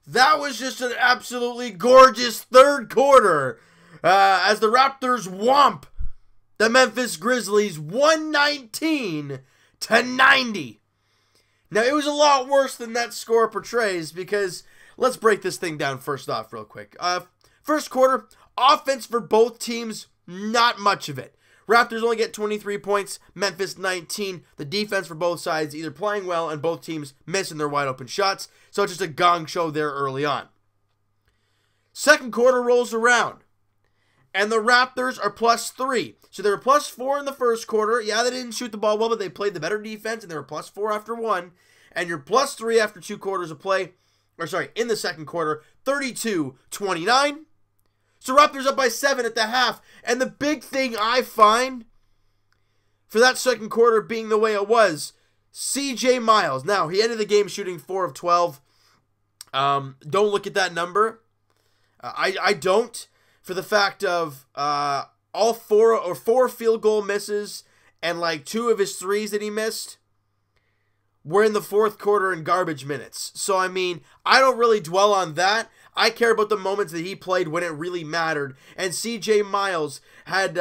That was just an absolutely gorgeous third quarter as the Raptors whomp the Memphis Grizzlies 119-90. Now, it was a lot worse than that score portrays because let's break this thing down first off real quick. First quarter, offense for both teams, not much of it. Raptors only get 23 points, Memphis 19. The defense for both sides either playing well and both teams missing their wide open shots. So it's just a gong show there early on. Second quarter rolls around, and the Raptors are +3. So they were +4 in the first quarter. Yeah, they didn't shoot the ball well, but they played the better defense, and they were +4 after one. And you're +3 after 2 quarters of play. Or sorry, in the second quarter, 32-29. So Raptors up by 7 at the half. And the big thing I find for that second quarter being the way it was, CJ Miles. Now, he ended the game shooting 4 of 12. Don't look at that number. I don't, for the fact of all 4 field goal misses and like 2 of his threes that he missed were in the fourth quarter in garbage minutes. So, I mean, I don't really dwell on that. I care about the moments that he played when it really mattered. And CJ Miles had,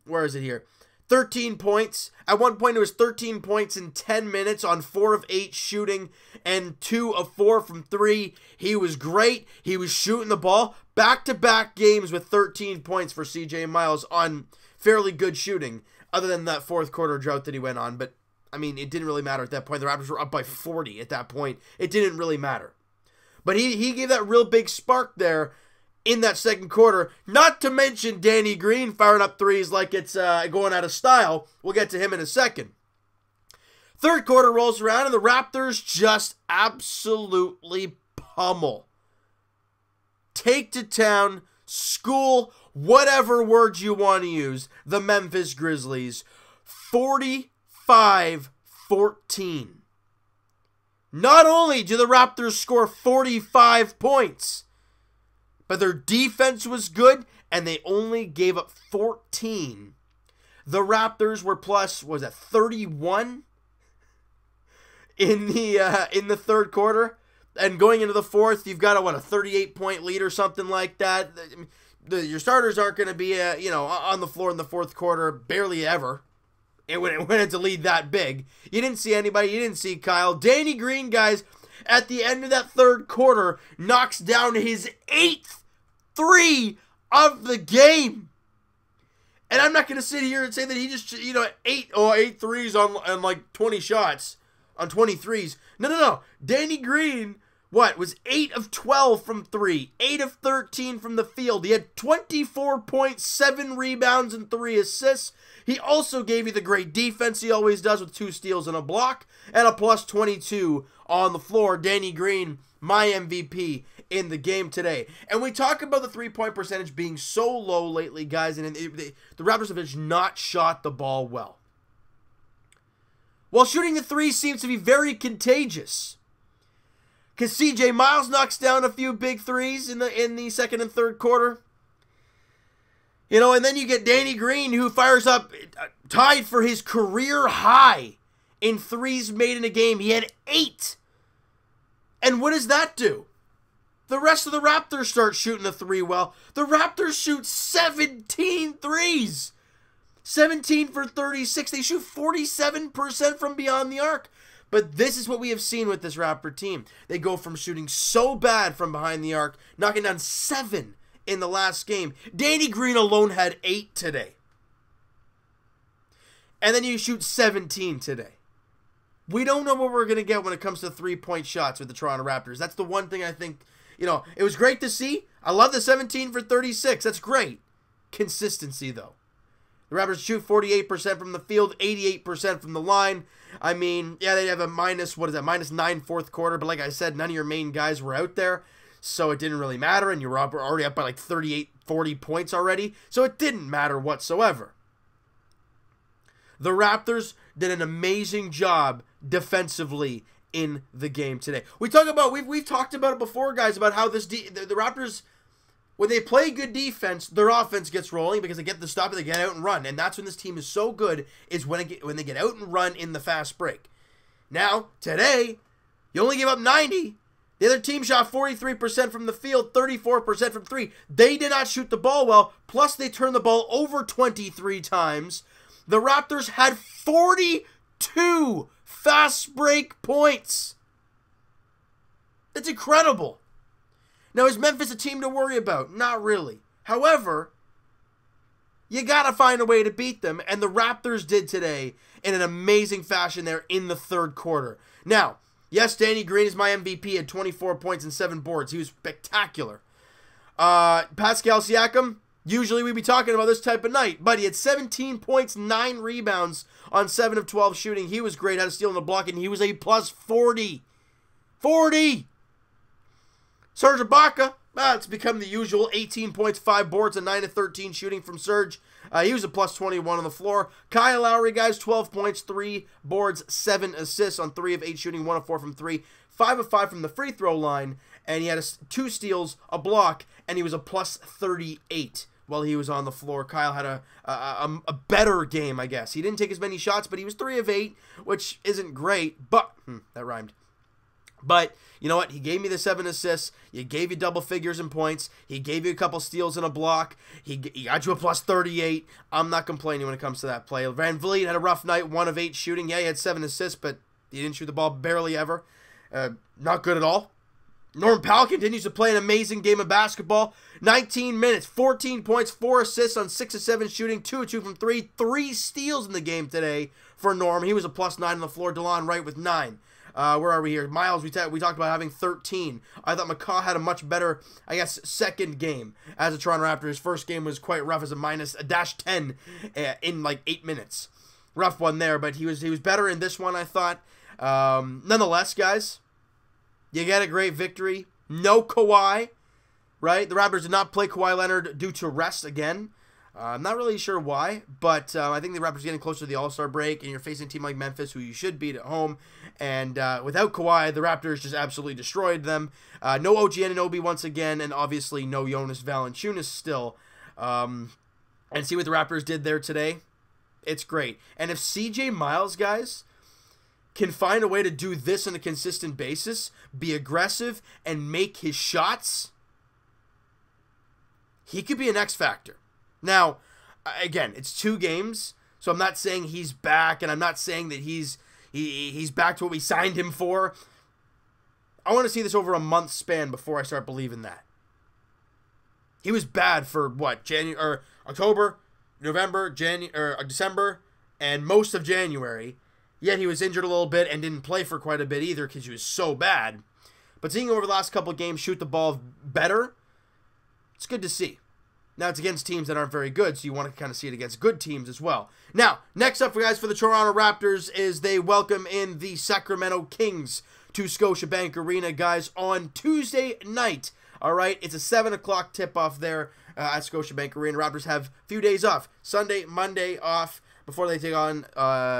where is it here? 13 points. At one point, it was 13 points in 10 minutes on 4 of 8 shooting and 2 of 4 from 3. He was great. He was shooting the ball. Back-to-back games with 13 points for CJ Miles on fairly good shooting, other than that fourth quarter drought that he went on. But, I mean, it didn't really matter at that point. The Raptors were up by 40 at that point. It didn't really matter. But he gave that real big spark there in that second quarter. Not to mention Danny Green firing up threes like it's going out of style. We'll get to him in a second. Third quarter rolls around and the Raptors just absolutely pummel. Take to town, school, whatever words you want to use, the Memphis Grizzlies. 45-14. Not only do the Raptors score 45 points, but their defense was good, and they only gave up 14. The Raptors were plus, what was that, 31 in the third quarter, and going into the fourth, you've got a 38-point lead or something like that. Your starters aren't going to be on the floor in the fourth quarter barely ever. When it went into lead that big. You didn't see anybody. You didn't see Kyle. Danny Green, guys, at the end of that third quarter, knocks down his 8th three of the game. And I'm not going to sit here and say that he just, 8 threes on like 20 shots, on 23s. No. Danny Green, was 8 of 12 from 3, 8 of 13 from the field. He had 24.7 rebounds and 3 assists. He also gave you the great defense he always does with 2 steals and a block, and a plus 22 on the floor. Danny Green, my MVP in the game today. And we talk about the three-point percentage being so low lately, guys, and the Raptors have just not shot the ball well. While shooting the three seems to be very contagious, because CJ Miles knocks down a few big threes in the second and third quarter. And then you get Danny Green, who fires up, tied for his career high in threes made in a game. He had 8. And what does that do? The rest of the Raptors start shooting the three well. The Raptors shoot 17 threes. 17 for 36. They shoot 47% from beyond the arc. But this is what we have seen with this Raptor team. They go from shooting so bad from behind the arc, knocking down 7 in the last game. Danny Green alone had 8 today. And then you shoot 17 today. We don't know what we're going to get when it comes to three-point shots with the Toronto Raptors. That's the one thing I think, it was great to see. I love the 17 for 36. That's great. Consistency, though. The Raptors shoot 48% from the field, 88% from the line. I mean, yeah, they have a -9 fourth quarter. But like I said, none of your main guys were out there. So it didn't really matter, and you were already up by like 38, 40 points already. So it didn't matter whatsoever. The Raptors did an amazing job defensively in the game today. We've talked about it before, guys, about how the Raptors, when they play good defense, their offense gets rolling because they get the stop and they get out and run. And that's when this team is so good, is when they get out and run in the fast break. Now, today, you only gave up 90. The other team shot 43% from the field, 34% from three. They did not shoot the ball well, plus they turned the ball over 23 times. The Raptors had 42 fast break points. That's incredible. Now, is Memphis a team to worry about? Not really. However, you got to find a way to beat them, and the Raptors did today in an amazing fashion there in the third quarter. Now, yes, Danny Green is my MVP at 24 points and 7 boards. He was spectacular. Pascal Siakam, usually we'd be talking about this type of night, but he had 17 points, 9 rebounds on 7 of 12 shooting. He was great, had a steal and a block, and he was a plus 40. 40! Serge Ibaka, it's become the usual 18 points, 5 boards, and 9 of 13 shooting from Serge. He was a plus 21 on the floor. Kyle Lowry, guys, 12 points, 3 boards, 7 assists on 3 of 8 shooting, 1 of 4 from 3, 5 of 5 from the free throw line, and he had 2 steals, a block, and he was a plus 38 while he was on the floor. Kyle had a better game, I guess. He didn't take as many shots, but he was 3 of 8, which isn't great, but, that rhymed. But, you know what? He gave me the 7 assists. He gave you double figures in points. He gave you a couple steals and a block. He got you a plus 38. I'm not complaining when it comes to that play. Van Vliet had a rough night, 1 of 8 shooting. Yeah, he had 7 assists, but he didn't shoot the ball barely ever. Not good at all. Norman Powell continues to play an amazing game of basketball. 19 minutes, 14 points, 4 assists on 6 of 7 shooting, 2 of 2 from 3. 3 steals in the game today for Norm. He was a plus 9 on the floor. DeLon Wright with 9. Where are we here? Miles, we talked about having 13. I thought McCaw had a much better, I guess, second game as a Toronto Raptor. His first game was quite rough as a dash 10 in like 8 minutes. Rough one there, but he was better in this one, I thought. Nonetheless, guys, you get a great victory. No Kawhi, right? The Raptors did not play Kawhi Leonard due to rest again. I'm not really sure why, but I think the Raptors are getting closer to the All-Star break, and you're facing a team like Memphis, who you should beat at home. And without Kawhi, the Raptors just absolutely destroyed them. No OG Anunoby once again, and obviously no Jonas Valanciunas still. And see what the Raptors did there today? It's great. And if CJ Miles, guys, can find a way to do this on a consistent basis, be aggressive, and make his shots, he could be an X factor. Now, again, it's 2 games, so I'm not saying he's back, and I'm not saying that he's back to what we signed him for. I want to see this over a month span before I start believing that. He was bad for what, October, November, December, and most of January. Yet he was injured a little bit and didn't play for quite a bit either because he was so bad. But seeing over the last couple of games shoot the ball better, it's good to see. Now, it's against teams that aren't very good, so you want to kind of see it against good teams as well. Now, next up, guys, for the Toronto Raptors is they welcome in the Sacramento Kings to Scotiabank Arena, guys, on Tuesday night. All right, it's a 7 o'clock tip-off there at Scotiabank Arena. Raptors have a few days off, Sunday, Monday off, before they take on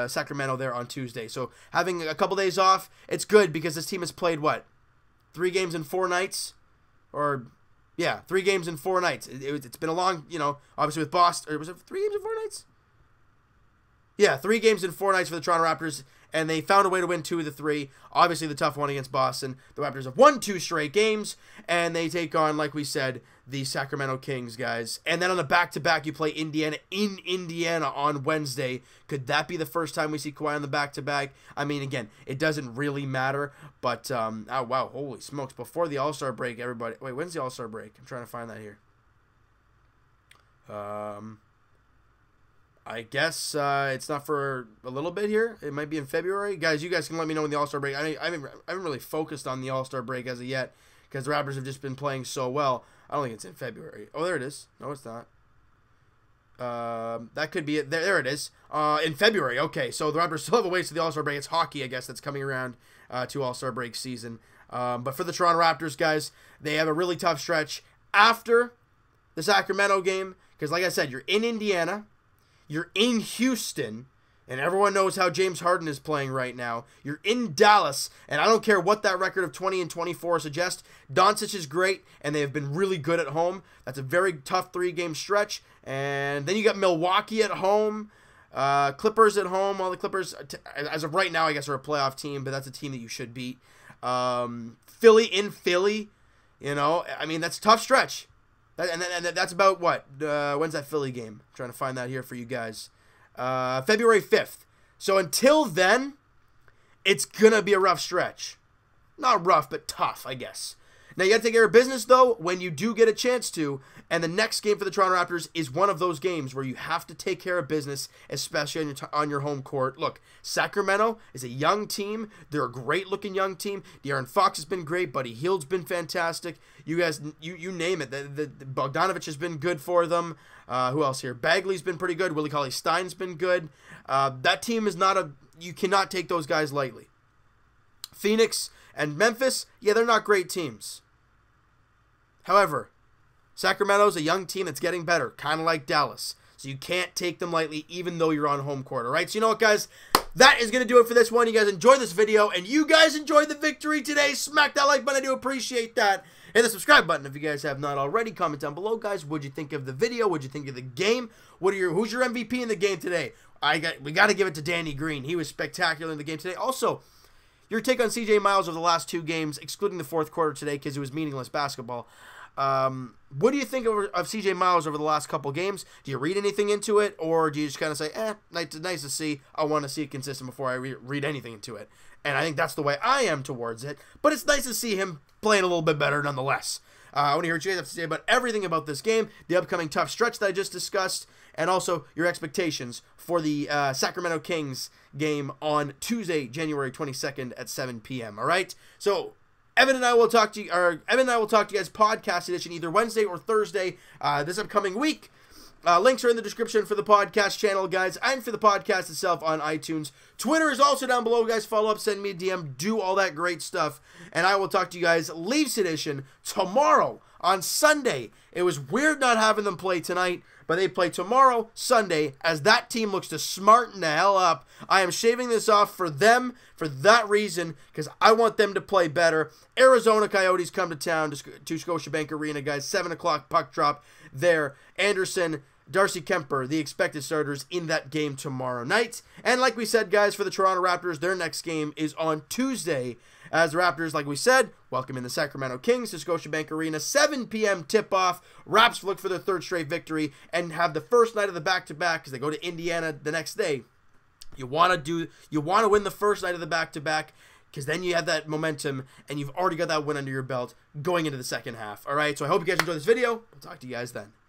Sacramento there on Tuesday. So having a couple days off, it's good because this team has played, what, 3 games in 4 nights? Or... yeah, 3 games in 4 nights. It's been a long, obviously with Boston. Or was it 3 games in 4 nights? Yeah, 3 games in 4 nights for the Toronto Raptors, and they found a way to win 2 of the 3. Obviously, the tough one against Boston. The Raptors have won 2 straight games, and they take on, like we said, the Sacramento Kings, guys. And then on the back-to-back, you play Indiana in Indiana on Wednesday. Could that be the first time we see Kawhi on the back-to-back? I mean, again, it doesn't really matter, but, oh, wow, holy smokes. Before the All-Star break, everybody... wait, when's the All-Star break? I'm trying to find that here. I guess it's not for a little bit here. It might be in February. Guys, you guys can let me know when the All-Star break... I haven't really focused on the All-Star break as of yet because the Raptors have just been playing so well. I don't think it's in February. Oh, there it is. No, it's not. That could be it. There it is. In February. Okay, so the Raptors still have a ways to the All-Star break. It's hockey, I guess, that's coming around to All-Star break season. But for the Toronto Raptors, guys, they have a really tough stretch after the Sacramento game. Because, like I said, you're in Indiana. You're in Houston. And everyone knows how James Harden is playing right now. You're in Dallas, and I don't care what that record of 20 and 24 suggests. Doncic is great, and they have been really good at home. That's a very tough 3-game stretch. And then you got Milwaukee at home, Clippers at home. Well, the Clippers, as of right now, I guess, are a playoff team, but that's a team that you should beat. Philly in Philly. You know, I mean, that's a tough stretch. And that's about what? When's that Philly game? I'm trying to find that here for you guys. February 5th. So until then, it's going to be a rough stretch. Not rough, but tough, I guess. Now, you got to take care of business, though, when you do get a chance to. And the next game for the Toronto Raptors is one of those games where you have to take care of business, especially on your home court. Look, Sacramento is a young team. They're a great-looking young team. De'Aaron Fox has been great. Buddy Hield's been fantastic. You guys, you name it. The Bogdanovic has been good for them. Who else here? Bagley's been pretty good. Willie Cauley-Stein's been good. That team is not a... You cannot take those guys lightly. Phoenix and Memphis, yeah, they're not great teams. However, Sacramento's a young team that's getting better, kind of like Dallas. So you can't take them lightly, even though you're on home court, all right? So you know what, guys? That is going to do it for this one. You guys enjoyed this video, and you guys enjoyed the victory today. Smack that like button. I do appreciate that. Hit the subscribe button if you guys have not already. Comment down below, guys. What'd you think of the video? What'd you think of the game? Who's your MVP in the game today? We got to give it to Danny Green. He was spectacular in the game today. Also, your take on CJ Miles over the last 2 games, excluding the fourth quarter today because it was meaningless basketball. What do you think of CJ Miles over the last couple games? Do you read anything into it, or do you just kind of say, nice to see. I want to see it consistent before I read anything into it. And I think that's the way I am towards it. But it's nice to see him playing a little bit better nonetheless. I want to hear what you guys have to say about everything about this game, the upcoming tough stretch that I just discussed, and also your expectations for the Sacramento Kings game on Tuesday, January 22nd at 7 p.m. All right? So Evan and I will talk to you guys podcast edition either Wednesday or Thursday this upcoming week. Links are in the description for the podcast channel, guys, and for the podcast itself on iTunes. Twitter is also down below, guys. Follow up, send me a DM, do all that great stuff. And I will talk to you guys Leafs edition tomorrow on Sunday. It was weird not having them play tonight, but they play tomorrow, Sunday, as that team looks to smarten the hell up. I am shaving this off for them for that reason, because I want them to play better. Arizona Coyotes come to town to Scotiabank Arena, guys. 7 o'clock puck drop there. Anderson, Darcy Kemper, the expected starters in that game tomorrow night. And like we said, guys, for the Toronto Raptors, their next game is on Tuesday. As the Raptors, like we said, welcome in the Sacramento Kings to Scotiabank Arena. 7 p.m. tip-off. Raps look for their 3rd straight victory and have the first night of the back-to-back because they go to Indiana the next day. You want to win the first night of the back-to-back because then you have that momentum and you've already got that win under your belt going into the second half. All right, so I hope you guys enjoyed this video. I'll talk to you guys then.